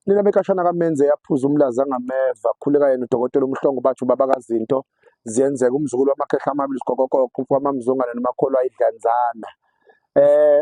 nina bekashana kaMenze yaphuza umlazi angameva khuleka yena udokotela uMhlongo bathi ubaba kaZinto ziyenzeka umzukulu wamakhehla amabili sigokoko kwamamzongana nomakholwa ayidlanzana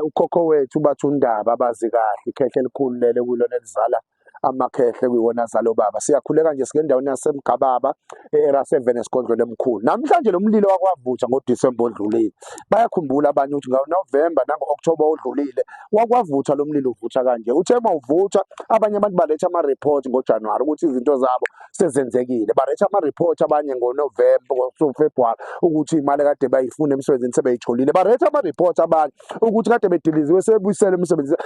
ukhokho wethu bathi uNdaba abazi kahle ikhehle elikhulu lele kulona elizala amakhehle kuyiwona azalo baba siyakhuleka nje sike endaweni yasemgababa era 7 esigodlweni emkhulu namhlanje lo mlilo wakwavutha ngoDisemba odlulile bayakhumbula abanye ukuthi ngoNovember nangoOctober odlulile wakwavutha lo mlilo uvutha kanje uthe mawuvutha abanye abantu baletha ama report ngoJanuary ukuthi izinto zabo sezenzekile baletha ama report abanye ngoNovember ngoFebruary ukuthi imali kade bayifuna emsebenzini sebeyitholile baletha ama report abanye ukuthi kade bediliziwe sebuyisela emsebenzini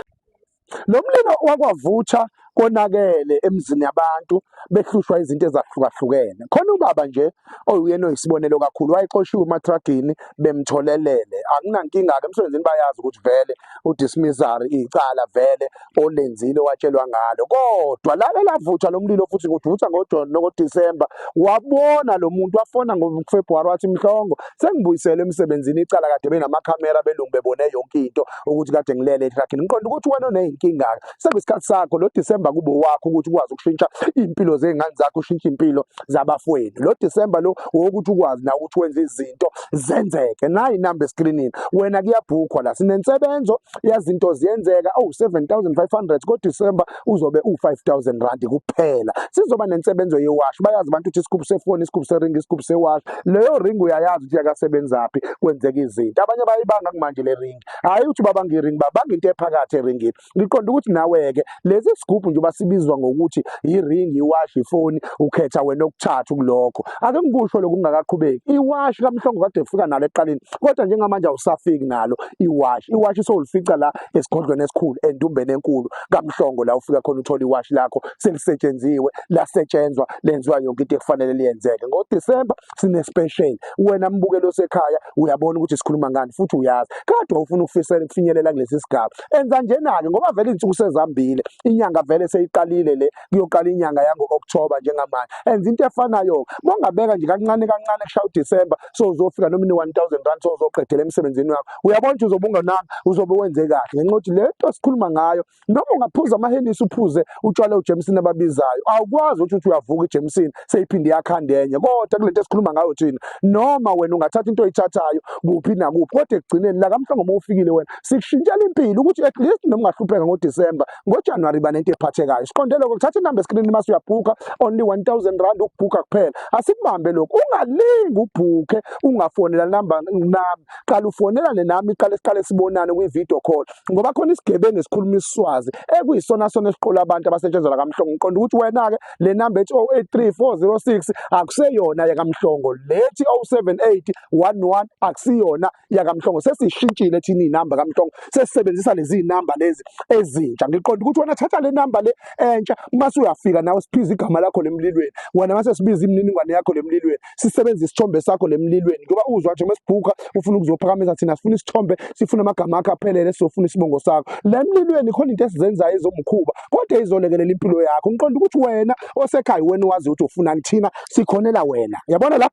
lo mlilo wakwavutha konakele emzini yabantu behlushwa izinto ezahlukahlukene khona ubaba nje oyuyena oyisibonelo kakhulu wayexoshiwe ematragini bemtholelele akunankinga ke emsebenzini bayazi ukuthi vele udismissary icala vele olenzile watshelwa ngalo kodwa lake lavutha lo mlilo futhi ngivutha ngoDisemba wabona lo muntu wafona ngoFebruary wathi Mhlongo sengibuyisele emsebenzini icala kade benamakhamera belungu bebone yonke into ukuthi kade ngilele etragini ngiqonda ukuthi wena uneyinkinga sekuyisikhathi sakho lo December kube wakho ukuthi ukwazi ukushintsha impilo zengane zakho ushintshe impilo zabafweni lo December lo ukuthi ukwazi na ukuthi wenze izinto zenzeke nayi inamba escreenini wena kuyabhukhwa la sinensebenzo yazinto ziyenzeka 7500 ngoDisemba uzobe u5000 rand kuphela sizoba nensebenzo yewash bayazi abantu ukuthi isikhubu sefoni isikhubu sering isikhubu sewash leyo ring uyayazi ukuthi yakasebenzaphi kwenzeka izinto abanye bayibanga kumanje le ring hayi uthi baba ngiring babanga into ephakathi eringini ngiqonda ukuthi nawe ke lezi isigubhu nje basibizwa ngokuthi iring iwash ifoni ukhetha wena okuthathu kulokho ake ngikusho lokhu kungakaqhubeki iwash kaMhlongo kade efika nalo eqaleni kodwa njengamanje awusafiki nalo iwash isolifica la esigodlweni esikhulu endumbeni enkulu kaMhlongo la ufika khona uthola iwash lakho selisetshenziswe lasetshenzwa lenziwa yonke into ekufanele liyenzeke ngoDisemba sine special wena mbukelo sekhaya uyabona ukuthi sikhuluma ngani futhi uyazi kade ufuna ukufinyelela kulesi sigaba enza njena ke ngoba vele insuku sezambile inyanga vele seyiqalile le kuyoqala inyanga yangoOctober njengamanje enza into efanayo mongabeka nje kancane kancane kushaya uDisemba so uzofika noma 1000 rand so uzoqedela emsebenzini wakho uyabona ukuthi uzobunga nami uzobe wenze kahle ngenxa ukuthi lento sikhuluma ngayo noma ungaphuza amahenisi uphuze utshwale uJameson ababizayo awukwazi ukuthi uyavuka iJameson seyiphinde yakhanda enye kodwa kulento esikhuluma ngayo thina noma wena ungathatha into oyithathayo kuphi nakuphi kodwa ekugcineni la kaMhlongo uma ufikile wena sikushintshela impilo ukuthi at least noma ungahlupheka ngoDisemba ngoJanuary banento ephathekayo siqondele ukuthatha inamba escreen mase uyabhuka only 1000 rand ukubhuka kuphela asikubambe lokho ungalingi ubhuke ungafonela namba nami qala ufonelane nami siqale sibonane kwi-video call ngoba khona isigebengu esikhuluma isiswazi ekuyisona sona esiqola abantu abasetshenzela kaMhlongo ngiqonda ukuthi wena ke le namba ethi 083406 akuseyona yakaMhlongo lethi 07811 akusiyona yakaMhlongo sesishintshile thina inamba kaMhlongo sesisebenzisa lezi inamba lezi ezintsha ngiqonda ukuthi wena thatha le namba le entsha mase uyafika nawe siphiza igama lakho lemlilweni wena mase sibiza imininingwane yakho lemlilweni sisebenzisa isithombe sakho lemlilweni ngoba uzwa nje mesibhuka ufuna ukuzophakamisa thina sifuna isithombe sifuna amagama akho aphelele sofuna isibongo sakho lemlilweni khona into esizenzayo ezomkhuba kodwa izolekelela impilo yakho ngiqonda ukuthi wena osekhaya wena wazi ukuthi ufunani thina sikhonela wena yabona la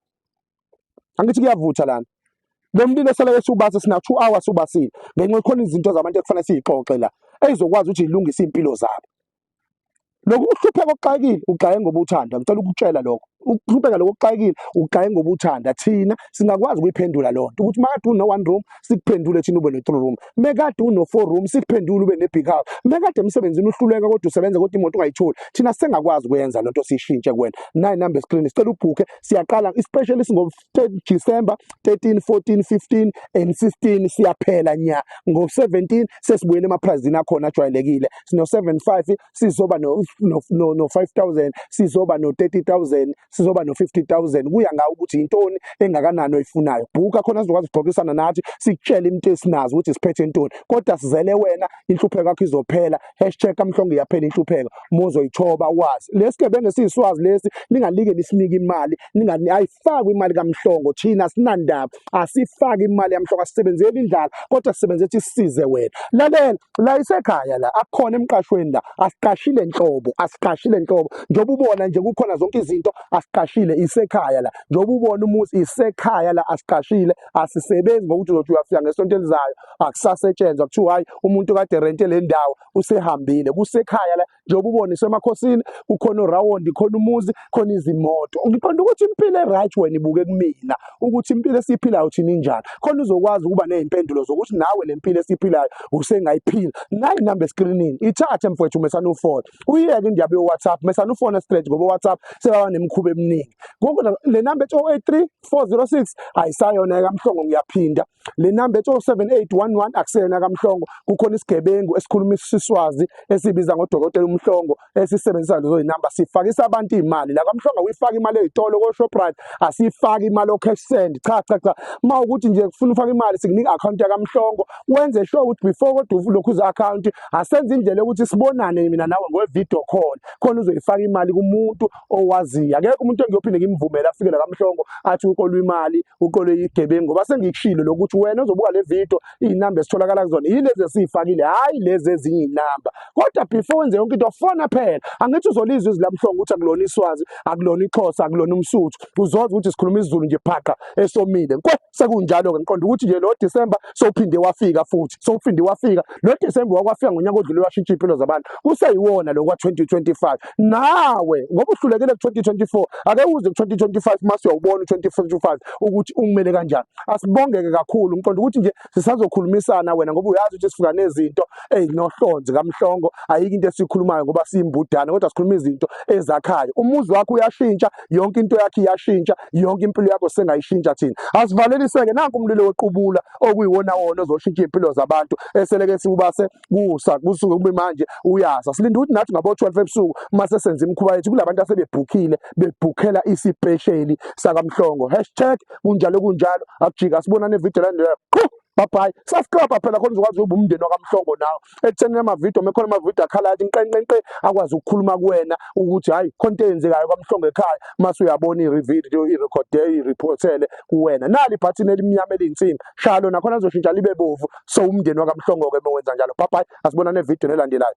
angithi kuyavutha lana lo mlilo esele esubasa sina 2 hours ubasile ngenxa khona izinto zabantu ekufanele siyixoxe la ezokwazi ukuthi ilungise impilo zabo lokhu ukuhlupheka okuxakile uxaye ngoba uthanda ngicela ukutshela lokho ukuhlupheka lokho okuxakile uxaye ngoba uthanda thina singakwazi ukuyiphendula lonto ukuthi makade uno 1 room sikuphendule thina ube no 3 room mekade uno 4 room sikuphendule ube ne big house mekade emsebenzini uhluleka kodwa usebenza kodwa imoto ungayitholi thina sengakwazi ukwenza lonto sishintshe kuwena nayi number screen sicela ubhuke siyaqala especially singo December 13 14 15 and 16 siyaphela nya ngo 17 sesibuyele emaprizini akhona ajwayelekile sino 75 sizoba no 5000 sizoba no 30000 sizoba no 50000 kuya ngawo ukuthi intoni engakanani oyifunayo bhuka khona sizokwazi ukuxoxisana nathi sikutshela into esinazo ukuthi siphethe intoni kodwa sizele wena inhlupheko yakho izophela #kaMhlongo iyaphela inhlupheko mozoyithoba wazi lesigebengu siswazi lesi ningalike lisinike imali ayifaki imali kaMhlongo thina sinandaba asifaki imali yaMhlongo asisebenzele indlala kodwa sisebenze ukuthi sisize wena lalela la isekhaya la akukhona emqashweni la asiqashile inhlobo njengoba ubona nje kukhona zonke izinto asiqashile isekhaya la njengoba ubona umuzi isekhaya la asiqashile asisebenzi ngokuthi uzothi uyafika ngesonto elizayo akusasetshenzwa kuthiwa hayi umuntu kade rente le ndawo usehambile kusekhaya la njengoba ubona isemakhosini kukhona urawundi khona umuzi khona izimoto ngiqonda ukuthi impilo e-right wena ibuke kumina ukuthi impilo esiphilayo thina injani khona uzokwazi ukuba nezimpendulo zokuthi nawe le mpilo esiphilayo usengayiphila nayi inamba escreenini ithathe mfowethu mesana ufone uyeke indaba yo-WhatsApp mesana ufone straight ngoba WhatsApp sebaba nemikhuba eminingi ngoku le namba ethi 083 406 ayisayona kaMhlongo ngiyaphinda le namba ethi 07811 akuseyona kaMhlongo kukhona isigebengu esikhuluma isiswazi esibiza ngodokotela uMhlongo esisebenzisa lezo zinamba sifakisa abantu imali la kaMhlongo uyifaka imali ezitolo ko Shoprite asifaki imali o cash send cha mawukuthi nje ufuna ufaka imali sikunika account ya kaMhlongo wenze sure ukuthi before kodwa uvule lokhu account asenze indlela ukuthi sibonane mina nawe ngo video call khona uzoyifaka imali kumuntu owaziya akekho umuntu engiyophinde ngimvumela afike la kaMhlongo athi uqolwa imali uqolwe igebengu ngoba sengikushilo lokuthi wena uzobuka le video izinamba ezitholakala kuzona yilezi esifakile hayi lezi ezinye inamba kodwa before wenze yonke into fona phela angithi uzolizwa izwi laMhlongo ukuthi akulona iswazi akulona iXhosa akulona umsuthu uzoza ukuthi sikhuluma isiZulu nje phaka esomile sekunjalo ke ngiqonda ukuthi nje lo December sophinde wafika futhi sophinde wafika lo December wakwafika ngonyaka odlule washintsha impilo zabantu kuseyiwona lo kwa 2025 nawe ngoba uhlulekele ku 2024 ake uze ku 2025 mase uyawubona u 2025 ukuthi ungimele kanjani asibongeke kakhulu ngiqonda ukuthi nje sisazokhulumisana wena ngoba uyazi ukuthi sifika nezinto ezinohlonze kaMhlongo ayike into esikhulumayo ngoba siyimbudana kodwa sikhuluma izinto ezakhayo umuzi wakho uyashintsha yonke into yakhe iyashintsha yonke impilo yakho sengayishintsha thina asivaleliseke nanku umlilo wequbula okuyiwona wona ozoshintsha impilo zabantu eseleke sibase kusa kusuke kube manje uyasa silinde ukuthi nathi ngabo 12 ebusuku mase senza imikhuba yethu kulabantu asebebhukhile bebhukhela isipesheli sakaMhlongo #kunjalo akujika sibonane evideo landelayo bye bye sasikapa phela khona uzokwazi ukuba umndeni wakaMhlongo nawo ekutheni amavidiyo mekhona amavidiyo akhalathi nqenqenqe akwazi ukukhuluma kuwena ukuthi hayi khonto eyenzekayo kaMhlongo ekhaya mase uyabona i-video i-recorde i-reportele kuwena nali ibhathini elimnyama elinsimbi shalo nakhona azoshintsha libe bovu so umndeni wakaMhlongo ke bewenza njalo bye bye asibonane evideo elandelayo.